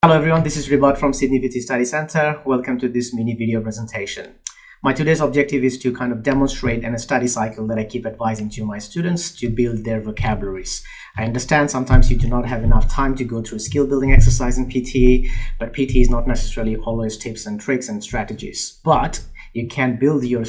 Hello everyone, this is Ribot from Sydney VT Study Centre. Welcome to this mini video presentation. My today's objective is to kind of demonstrate in a study cycle that I keep advising to my students to build their vocabularies. I understand sometimes you do not have enough time to go through skill building exercise in PTE, but PTE is not necessarily always tips and tricks and strategies, but you can build your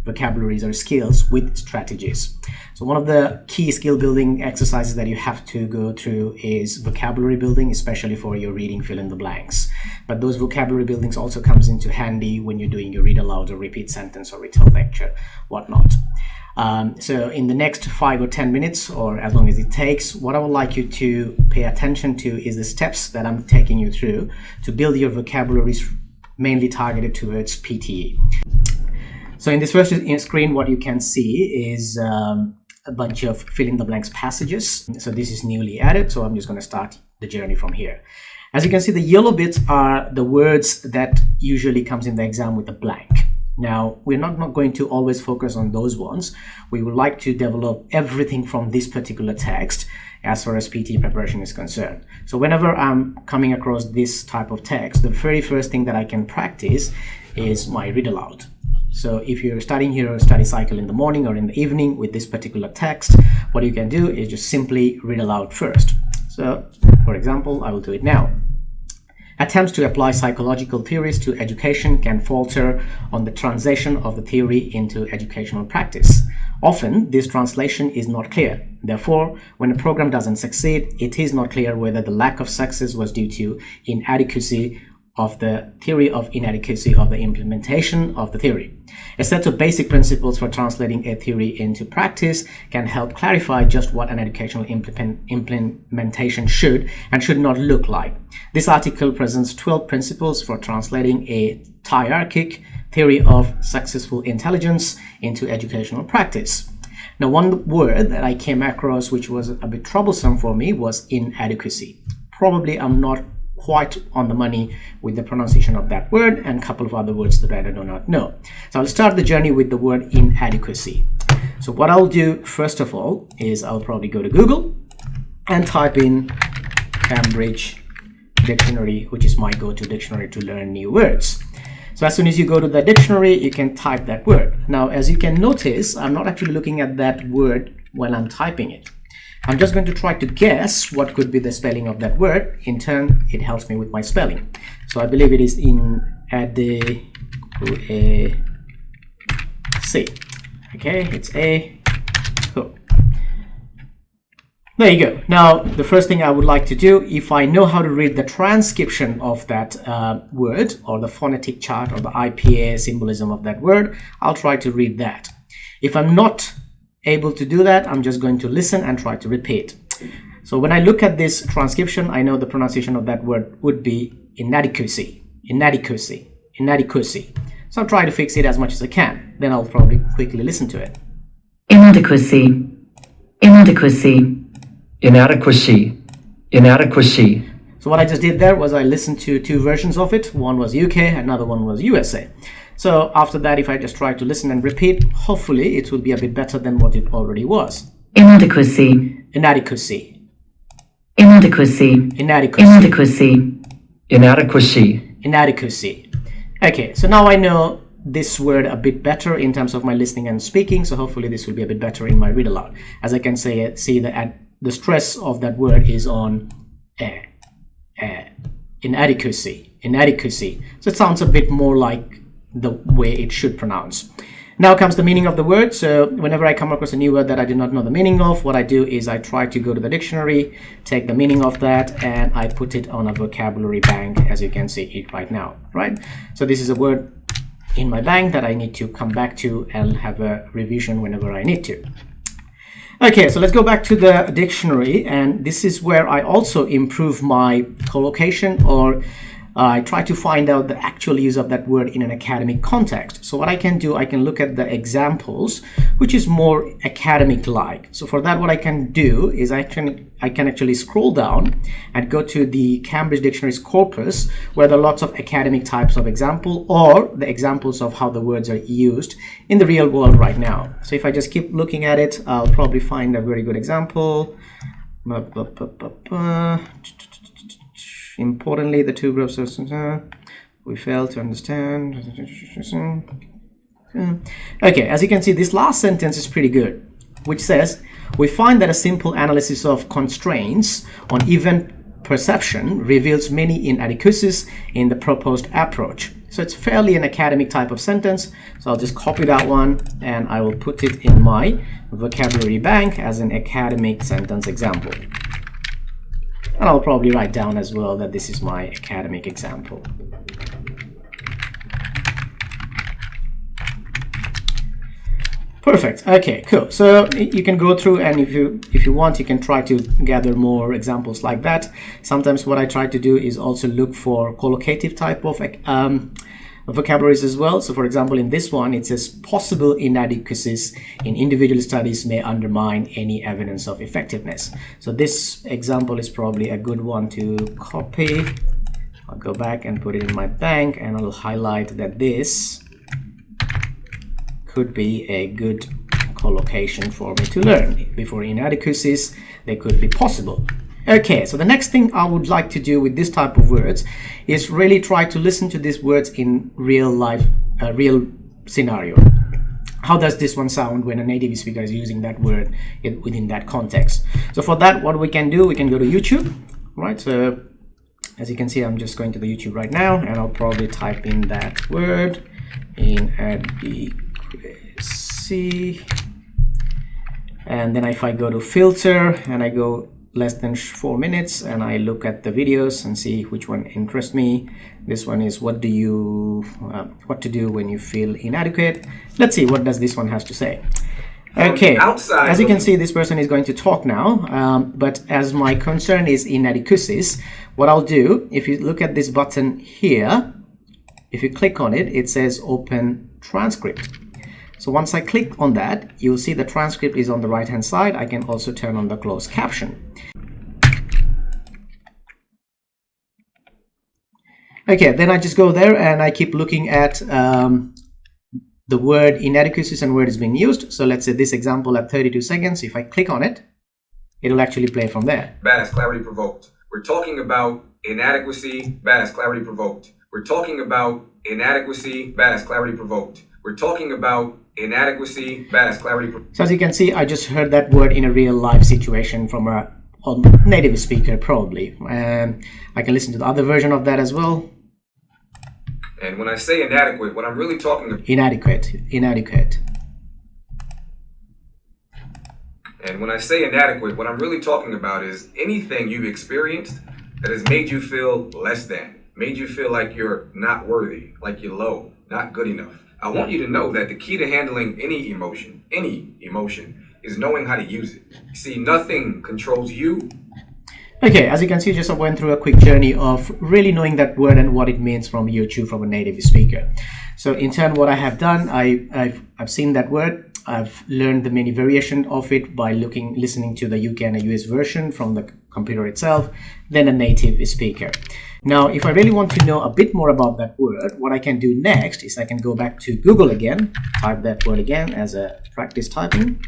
vocabularies or skills with strategies. So one of the key skill building exercises that you have to go through is vocabulary building, especially for your reading fill in the blanks. But those vocabulary buildings also comes into handy when you're doing your read aloud or repeat sentence or retell lecture, whatnot. So in the next 5 or 10 minutes, or as long as it takes, what I would like you to pay attention to is the steps that I'm taking you through to build your vocabularies mainly targeted towards PTE. So in this first screen, what you can see is a bunch of fill in the blanks passages. So this is newly added, so I'm just going to start the journey from here. As you can see, the yellow bits are the words that usually comes in the exam with a blank. Now, we're not going to always focus on those ones. We would like to develop everything from this particular text as far as PTE preparation is concerned. So whenever I'm coming across this type of text, the very first thing that I can practice is my read aloud. So if you're studying your study cycle in the morning or in the evening with this particular text, what you can do is just simply read aloud first. So, for example, I will do it now. Attempts to apply psychological theories to education can falter on the translation of the theory into educational practice. Often, this translation is not clear. Therefore, when a program doesn't succeed, it is not clear whether the lack of success was due to inadequacy of the theory of inadequacy of the implementation of the theory. A set of basic principles for translating a theory into practice can help clarify just what an educational implementation should and should not look like. This article presents 12 principles for translating a hierarchic theory of successful intelligence into educational practice. Now, one word that I came across which was a bit troublesome for me was inadequacy. Probably I'm not quite on the money with the pronunciation of that word and a couple of other words that I do not know. So I'll start the journey with the word inadequacy. So what I'll do first of all is I'll probably go to Google and type in Cambridge Dictionary, which is my go-to dictionary to learn new words. So as soon as you go to the dictionary, you can type that word. Now, as you can notice, I'm not actually looking at that word while I'm typing it. I'm just going to try to guess what could be the spelling of that word. In turn, it helps me with my spelling. So I believe it is inadequacy. Okay, it's A. Cool. There you go. Now, the first thing I would like to do, if I know how to read the transcription of that word or the phonetic chart or the IPA symbolism of that word, I'll try to read that. If I'm not able to do that, I'm just going to listen and try to repeat. So when I look at this transcription, I know the pronunciation of that word would be inadequacy, inadequacy, inadequacy. So I'll try to fix it as much as I can. Then I'll probably quickly listen to it. Inadequacy, inadequacy, inadequacy, inadequacy. So what I just did there was I listened to two versions of it. One was UK, another one was USA. So after that, if I just try to listen and repeat, hopefully it will be a bit better than what it already was. inadequacy, Inadequacy, inadequacy, inadequacy, inadequacy, Inadequacy. inadequacy. Okay, so now I know this word a bit better in terms of my listening and speaking, so hopefully this will be a bit better in my read aloud. As I can see that the stress of that word is on inadequacy, inadequacy. So it sounds a bit more like the way it should pronounce. Now comes the meaning of the word. So whenever I come across a new word that I do not know the meaning of, what I do is I try to go to the dictionary, take the meaning of that, and I put it on a vocabulary bank, as you can see it right now, right? So this is a word in my bank that I need to come back to and have a revision whenever I need to. Okay, so let's go back to the dictionary, and this is where I also improve my collocation, or I try to find out the actual use of that word in an academic context. So what I can do, I can look at the examples, which is more academic-like. So for that, what I can do is I can actually scroll down and go to the Cambridge Dictionary's corpus, where there are lots of academic types of example or the examples of how the words are used in the real world right now. So if I just keep looking at it, I'll probably find a very good example. Importantly, the two groups of we fail to understand. Okay, as you can see, this last sentence is pretty good, which says, we find that a simple analysis of constraints on event perception reveals many inadequacies in the proposed approach. So it's fairly an academic type of sentence. So I'll just copy that one and I will put it in my vocabulary bank as an academic sentence example. And I'll probably write down as well that this is my academic example. Perfect. Okay, cool. So you can go through, and if you want, you can try to gather more examples like that. Sometimes what I try to do is also look for collocative type of vocabularies as well. So for example, in this one, it says possible inadequacies in individual studies may undermine any evidence of effectiveness. So this example is probably a good one to copy. I'll go back and put it in my bank, and I'll highlight that this could be a good collocation for me to learn. Before inadequacies, they could be possible. Okay, so the next thing I would like to do with this type of words is really try to listen to these words in real life, real scenario. How does this one sound when a native speaker is using that word within that context? So for that, what we can do, we can go to YouTube, right? So as you can see, I'm just going to the YouTube right now, and I'll probably type in that word inadequacy. And then if I go to filter and I go less than 4 minutes and I look at the videos and see which one interests me. This one is what to do when you feel inadequate. Let's see what does this one has to say. Okay, as you can see, this person is going to talk now, but as my concern is inadequacies, what I'll do, if you look at this button here, if you click on it, it says open transcript. So once I click on that, you'll see the transcript is on the right hand side. I can also turn on the closed caption. Okay, then I just go there and I keep looking at the word inadequacies and where it's being used. So let's say this example at 32 seconds. If I click on it, it'll actually play from there. Bad as clarity provoked. We're talking about inadequacy, bad as clarity provoked. We're talking about inadequacy, bad as clarity provoked. We're talking about inadequacy, bad as clarity provoked. So as you can see, I just heard that word in a real life situation from a native speaker probably. I can listen to the other version of that as well. And when I say inadequate, what I'm really talking about... Inadequate. And when I say inadequate, what I'm really talking about is anything you've experienced that has made you feel less than, made you feel like you're not worthy, like you're low, not good enough. I want you to know that the key to handling any emotion, is knowing how to use it. You see, nothing controls you. Okay, as you can see, just I went through a quick journey of really knowing that word and what it means from YouTube, from a native speaker. So in turn, what I have done, I've seen that word. I've learned the many variation of it by listening to the UK and a US version from the computer itself, then a native speaker. Now, if I really want to know a bit more about that word, what I can do next is I can go back to Google again, type that word again as a practice typing.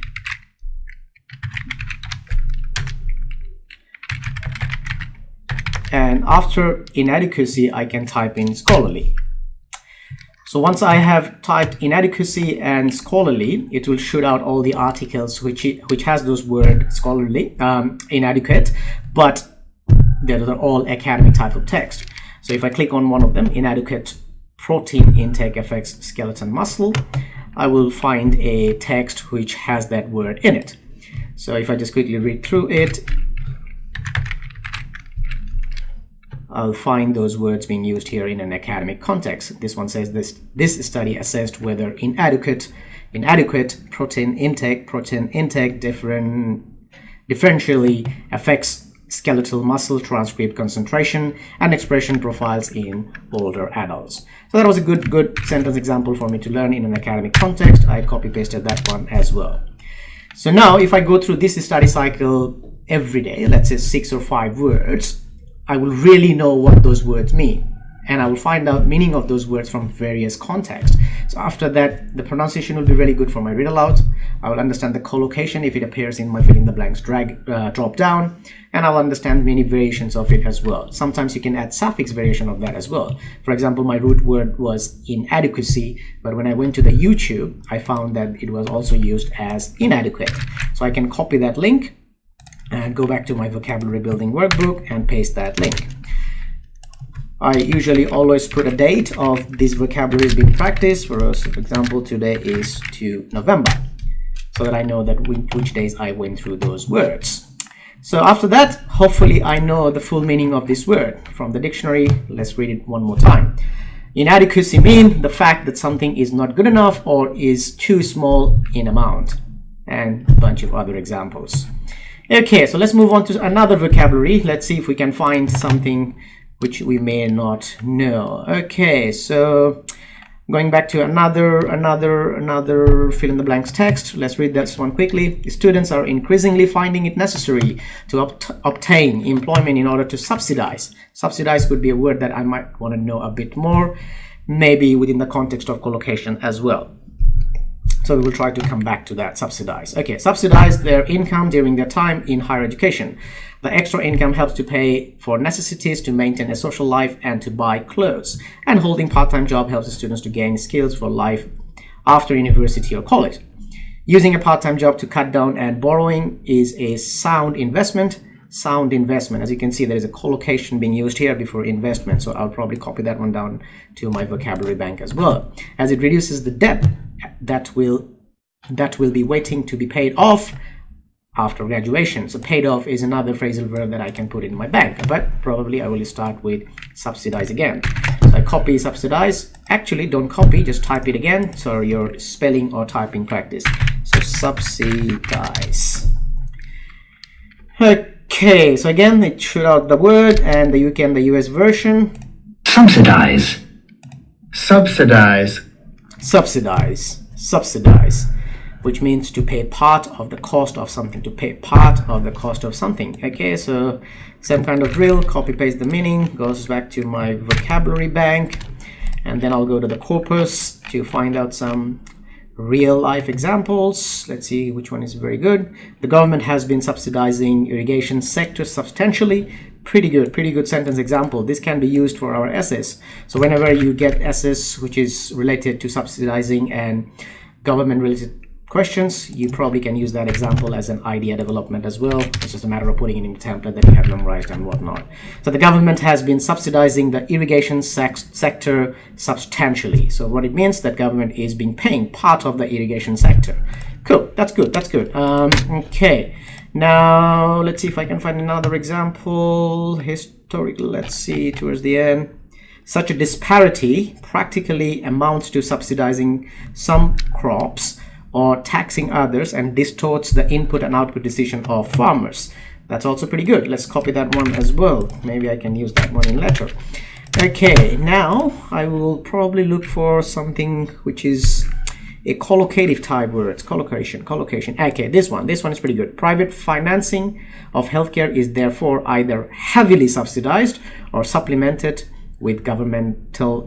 And after inadequacy, I can type in scholarly. So once I have typed inadequacy and scholarly, it will shoot out all the articles which has those words scholarly, inadequate, but they're all academic type of text. So if I click on one of them, inadequate protein intake affects skeletal muscle, I will find a text which has that word in it. So if I just quickly read through it, I'll find those words being used here in an academic context. This one says this study assessed whether inadequate protein intake differentially affects skeletal muscle transcript concentration and expression profiles in older adults. So that was a good sentence example for me to learn in an academic context. I copy pasted that one as well. So now if I go through this study cycle every day, let's say 6 or 5 words, I will really know what those words mean. and I will find out meaning of those words from various contexts. So after that, the pronunciation will be really good for my read aloud. I will understand the collocation if it appears in my fill in the blanks drop down, and I'll understand many variations of it as well. Sometimes you can add suffix variation of that as well. For example, my root word was inadequacy, but when I went to the YouTube, I found that it was also used as inadequate. So I can copy that link and go back to my vocabulary building workbook and paste that link. I usually always put a date of this vocabulary being practiced. For example, today is 2 November, so that I know that which days I went through those words. So after that, hopefully I know the full meaning of this word from the dictionary. Let's read it one more time. Inadequacy means the fact that something is not good enough or is too small in amount, and a bunch of other examples. Okay, so let's move on to another vocabulary. Let's see if we can find something which we may not know. Okay, so going back to another fill in the blanks text. Let's read this one quickly. Students are increasingly finding it necessary to obtain employment in order to subsidize. Subsidize could be a word that I might want to know a bit more, maybe within the context of collocation as well. So we will try to come back to that. Subsidize. Okay, subsidize their income during their time in higher education. The extra income helps to pay for necessities, to maintain a social life, and to buy clothes. And holding part-time job helps the students to gain skills for life after university or college. Using a part-time job to cut down and borrowing is a sound investment. Sound investment. As you can see, there is a collocation being used here before investment. So I'll probably copy that one down to my vocabulary bank as well, as it reduces the debt that will be waiting to be paid off after graduation. So paid off is another phrasal verb that I can put in my bank, but probably I will start with subsidize again. So I copy subsidize. Actually, don't copy, just type it again. So your spelling or typing practice. So subsidize. Okay, so again, it shoot out the word, and the UK and the US version. Subsidize. Subsidize. Subsidize. Subsidize, which means to pay part of the cost of something, to pay part of the cost of something. Okay, so same kind of drill, copy paste the meaning, goes back to my vocabulary bank, and then I'll go to the corpus to find out some real life examples. Let's see which one is very good. The government has been subsidizing irrigation sector substantially. Pretty good sentence example. This can be used for our essays. So whenever you get essays which is related to subsidizing and government related questions, you probably can use that example as an idea development as well. It's just a matter of putting it in a template that you have memorized and whatnot. So the government has been subsidizing the irrigation sector substantially. So what it means, that government is being paying part of the irrigation sector. Cool, that's good, that's good. Okay, now let's see if I can find another example. Historical, let's see, towards the end. Such a disparity practically amounts to subsidizing some crops or taxing others and distorts the input and output decision of farmers. That's also pretty good. Let's copy that one as well. Maybe I can use that one in later. Okay, now I will probably look for something which is a collocative type words. Collocation. Okay, this one is pretty good. Private financing of healthcare is therefore either heavily subsidized or supplemented with governmental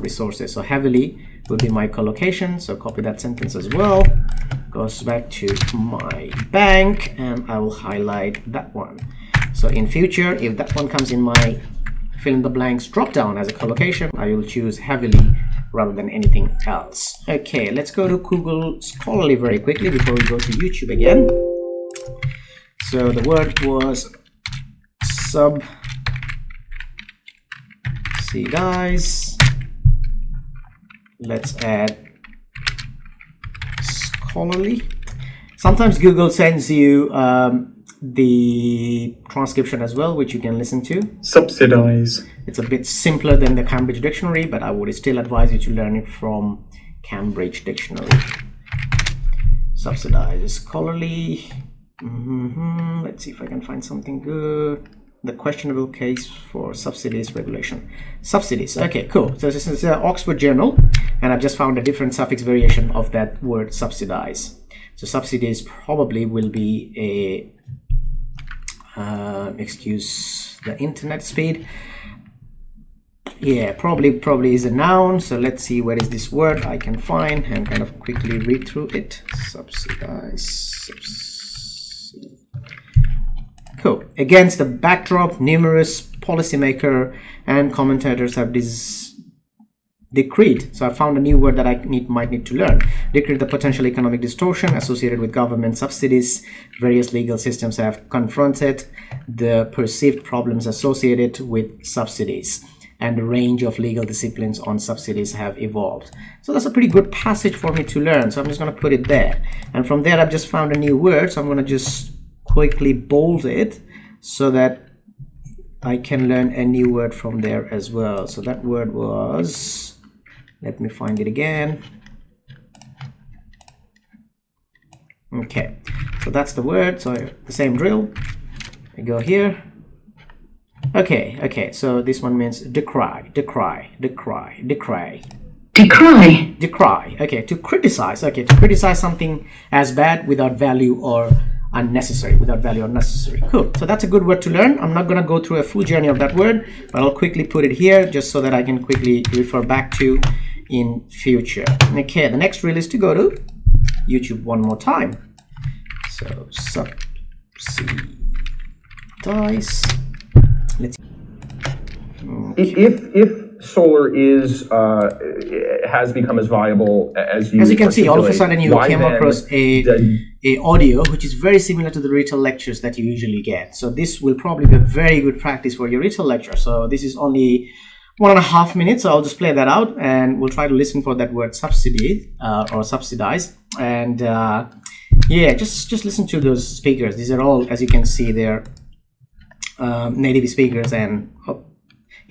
resources. So heavily will be my collocation. So copy that sentence as well. Goes back to my bank, and I will highlight that one. So in future, if that one comes in my fill in the blanks drop down as a collocation, I will choose heavily rather than anything else. Okay, let's go to Google Scholarly very quickly before we go to YouTube again. So the word was subsidize. Let's add Scholarly. Sometimes Google sends you the transcription as well, which you can listen to. Subsidize. It's a bit simpler than the Cambridge Dictionary, but I would still advise you to learn it from Cambridge Dictionary. Subsidize. Scholarly. Let's see if I can find something good. The questionable case for subsidies regulation. Subsidies. Okay, cool. So this is Oxford Journal, and I've just found a different suffix variation of that word subsidize. So subsidies probably will be a excuse the internet speed. Yeah, probably is a noun. So let's see where is this word I can find and kind of quickly read through it. Subsidize. Cool. Against the backdrop, numerous policymakers and commentators have decreed. So I found a new word that I might need to learn. Decreed the potential economic distortion associated with government subsidies. Various legal systems have confronted the perceived problems associated with subsidies, and the range of legal disciplines on subsidies have evolved. So that's a pretty good passage for me to learn. So I'm just going to put it there. And from there, I've just found a new word. So I'm going to just quickly bold it so that I can learn a new word from there as well. So that word was, let me find it again. Okay, so that's the word. So the same drill. I go here. Okay, so this one means decry. Decry. Okay, to criticize. Okay, to criticize something as bad without value or unnecessary. Cool. So that's a good word to learn. I'm not going to go through a full journey of that word, but I'll quickly put it here just so that I can quickly refer back to in future. Okay, the next rule is to go to YouTube one more time. So subsidize. Let's. If solar is has become as viable as you can see, all of a sudden you came across a the audio which is very similar to the retail lectures that you usually get. So this will probably be a very good practice for your retail lecture. So this is only 1.5 minutes. So I'll just play that out and we'll try to listen for that word subsidy or subsidize. And yeah, just listen to those speakers. These are all, as you can see, they're native speakers and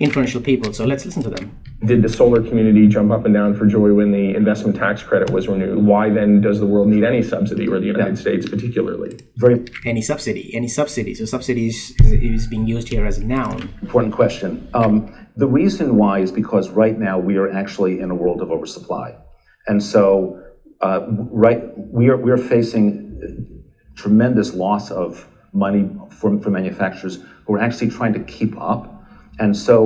influential people. So let's listen to them. Did the solar community jump up and down for joy when the investment tax credit was renewed? Why then does the world need any subsidy, or the United States particularly? Any subsidy. So subsidy is being used here as a noun. Important question. The reason why is because right now we are actually in a world of oversupply. And so we are facing tremendous loss of money for manufacturers who are actually trying to keep up. And so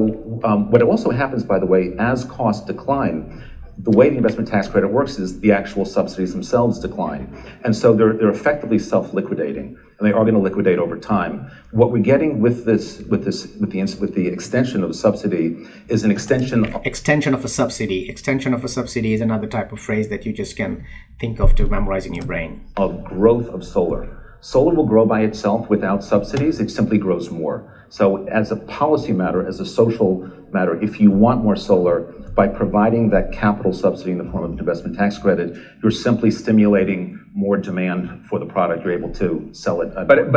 what also happens, by the way, as costs decline, the way the investment tax credit works is the actual subsidies themselves decline. And so they're effectively self-liquidating, and they are going to liquidate over time. What we're getting with the extension of the subsidy is an extension of a subsidy. Extension of a subsidy is another type of phrase that you just can think of to memorize in your brain. Of growth of solar. Solar will grow by itself without subsidies. It simply grows more. So as a policy matter, as a social matter, if you want more solar, by providing that capital subsidy in the form of an investment tax credit, you're simply stimulating more demand for the product. You're able to sell it. But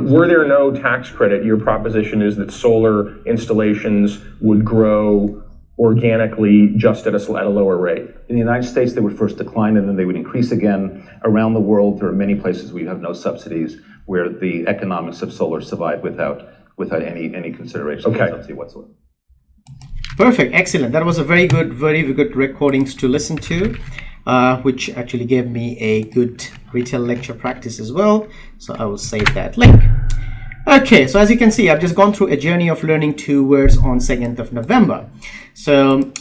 were there no tax credit, your proposition is that solar installations would grow organically just at a lower rate. In the United States, they would first decline and then they would increase again. Around the world, there are many places where you have no subsidies, where the economics of solar survive without any consideration of subsidy whatsoever. Perfect, excellent. That was a very good recordings to listen to, which actually gave me a good retail lecture practice as well. So I will save that link. Okay, so as you can see, I've just gone through a journey of learning 2 words on 2nd of November. So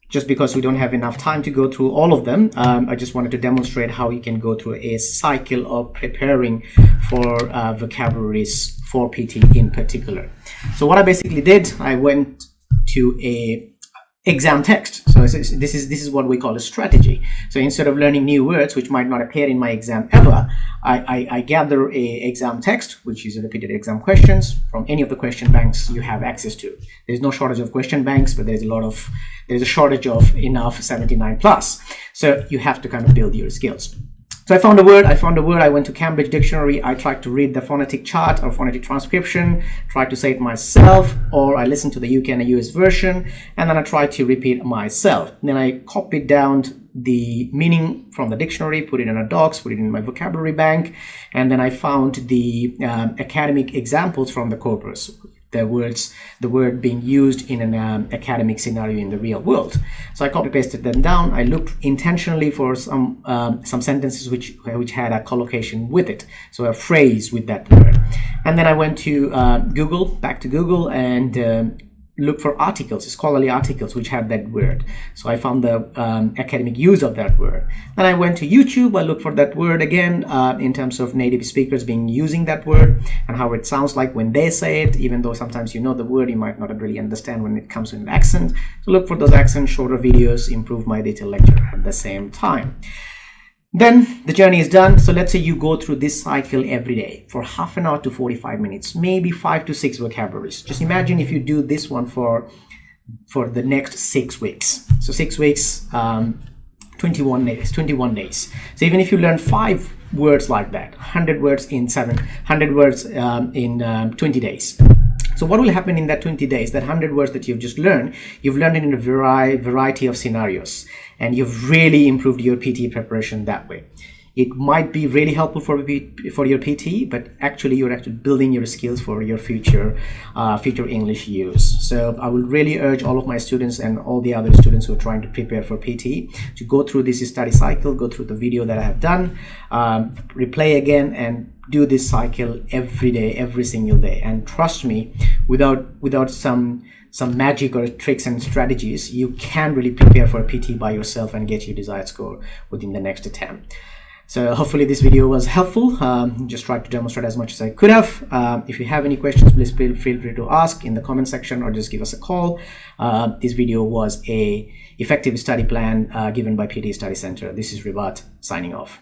just because we don't have enough time to go through all of them, I just wanted to demonstrate how you can go through a cycle of preparing for vocabularies for PT in particular. So what I basically did, I went to a exam text. So this is what we call a strategy. So instead of learning new words which might not appear in my exam ever, I gather a exam text, which is repeated exam questions from any of the question banks you have access to. There's no shortage of question banks, but there's a shortage of enough 79 plus. So you have to kind of build your skills. So I found a word, I went to Cambridge Dictionary, I tried to read the phonetic chart or phonetic transcription, tried to say it myself, or I listened to the UK and the US version, and then I tried to repeat myself. Then I copied down the meaning from the dictionary, put it in a docs, put it in my vocabulary bank, and then I found the academic examples from the corpus. The word being used in an academic scenario in the real world. So I copy pasted them down. I looked intentionally for some sentences which had a collocation with it, so a phrase with that word. And then I went to back to Google, and look for articles, scholarly articles which have that word. So I found the academic use of that word. Then I went to YouTube. I looked for that word again in terms of native speakers using that word and how it sounds like when they say it. Even though sometimes you know the word, you might not really understand when it comes with an accent. So look for those accents, shorter videos, improve my detailed lecture at the same time. Then the journey is done. So let's say you go through this cycle every day for half an hour to 45 minutes, maybe 5 to 6 vocabularies. Just imagine if you do this one for the next 6 weeks. So 6 weeks, 21 days. So even if you learn 5 words like that, 100 words in 100 words in 20 days. So what will happen in that 20 days, that 100 words that you've just learned, you've learned it in a variety of scenarios, and you've really improved your PTE preparation that way. It might be really helpful for your PTE, but actually you're actually building your skills for your future English use. So I would really urge all of my students and all the other students who are trying to prepare for PTE to go through this study cycle, go through the video that I have done, replay again, and do this cycle every day, every single day. And trust me, without some magic or tricks and strategies, you can really prepare for a PT by yourself and get your desired score within the next attempt. So hopefully this video was helpful. Just tried to demonstrate as much as I could have. If you have any questions, please feel free to ask in the comment section or just give us a call. This video was a effective study plan given by PTE Study Center. This is Ribat signing off.